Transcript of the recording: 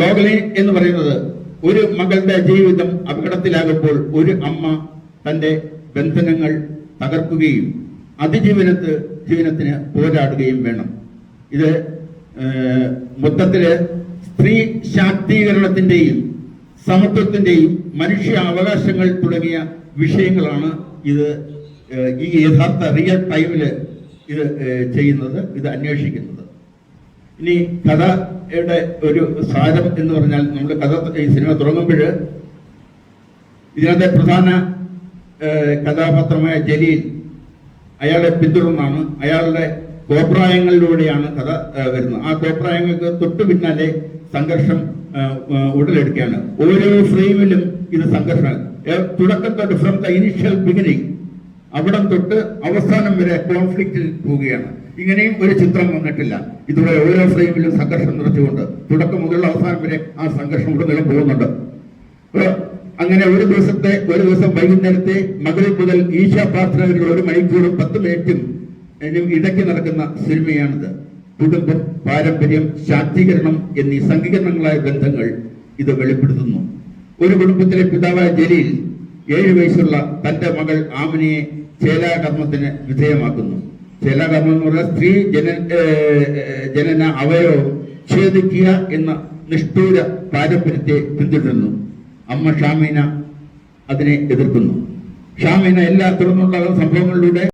ലോഗലൈൻ എന്ന് പറയുന്നത് ഒരു മകളുടെ ജീവിതം അപകടത്തിലാകുമ്പോൾ ഒരു അമ്മ തന്റെ ബന്ധനങ്ങൾ തകർക്കുകയും അതിജീവനത്തിന് പോരാടുകയും വേണം. ഇത് മൊത്തത്തില് സ്ത്രീ ശാക്തീകരണത്തിന്റെയും സമത്വത്തിന്റെയും മനുഷ്യ അവകാശങ്ങൾ തുടങ്ങിയ വിഷയങ്ങളാണ് ഇത് ഈ യഥാർത്ഥ റിയൽ ടൈമില് ഇത് ചെയ്യുന്നത്, ഇത് അന്വേഷിക്കുന്നത്. ഇനി കഥയുടെ ഒരു സാരം എന്ന് പറഞ്ഞാൽ, നമ്മൾ ഈ സിനിമ തുടങ്ങുമ്പോൾ ഇതിനകത്തെ പ്രധാന കഥാപാത്രമായ ജലീൽ അയാളെ പിന്തുടർന്നാണ്, അയാളുടെ കോപ്രായങ്ങളിലൂടെയാണ് കഥ വരുന്നത്. ആ കോപ്രായങ്ങൾക്ക് തൊട്ടു പിന്നാലെ സംഘർഷം ഉടലെടുക്കുകയാണ്. ഓരോ ഫ്രെയിമിലും ഇത് സംഘർഷം, തുടക്കം തൊട്ട് ഫ്രം ദ ഇനിഷ്യൽ ബിഗിനിങ് അവിടം തൊട്ട് അവസാനം വരെ കോൺഫ്ലിക്റ്റിൽ പോവുകയാണ്. ഇങ്ങനെയും ഒരു ചിത്രം വന്നിട്ടില്ല. ഇതുപോലെ ഓരോ ഫ്രെയിമിലും സംഘർഷം നിറച്ചുകൊണ്ട് തുടക്കം മുതലുള്ള അവസാനം വരെ ആ സംഘർഷം ഉടനീളം പോകുന്നുണ്ട്. അങ്ങനെ ഒരു ദിവസം വൈകുന്നേരത്തെ മഗ്‌രിബ് മുതൽ ഈശാ പ്രാർത്ഥന വരെയുള്ള 1 മണിക്കൂറും 10 മിനിറ്റും ഇടയ്ക്ക് നടക്കുന്ന സിനിമയാണിത്. കുടുംബം, പാരമ്പര്യം, ശാക്തീകരണം എന്നീ സങ്കീർണങ്ങളായ ബന്ധങ്ങൾ ഇത് വെളിപ്പെടുത്തുന്നു. ഒരു കുടുംബത്തിലെ പിതാവായ ജലീൽ 7 വയസ്സുള്ള തന്റെ മകൾ ആമിനയെ ചേലാകർമ്മത്തിന് വിധേയമാക്കുന്നു. ചേലാകർമ്മം എന്ന് പറഞ്ഞാൽ സ്ത്രീ ജനന അവയവം ഛേദിക്കുക എന്ന നിഷ്ഠൂര പാരമ്പര്യത്തെ പിന്തുടരുന്നു. അമ്മ ഷാമീന അതിനെ എതിർക്കുന്നു. ഷാമീന എല്ലാ തുടർന്നുണ്ടാകുന്ന സംഭവങ്ങളിലൂടെ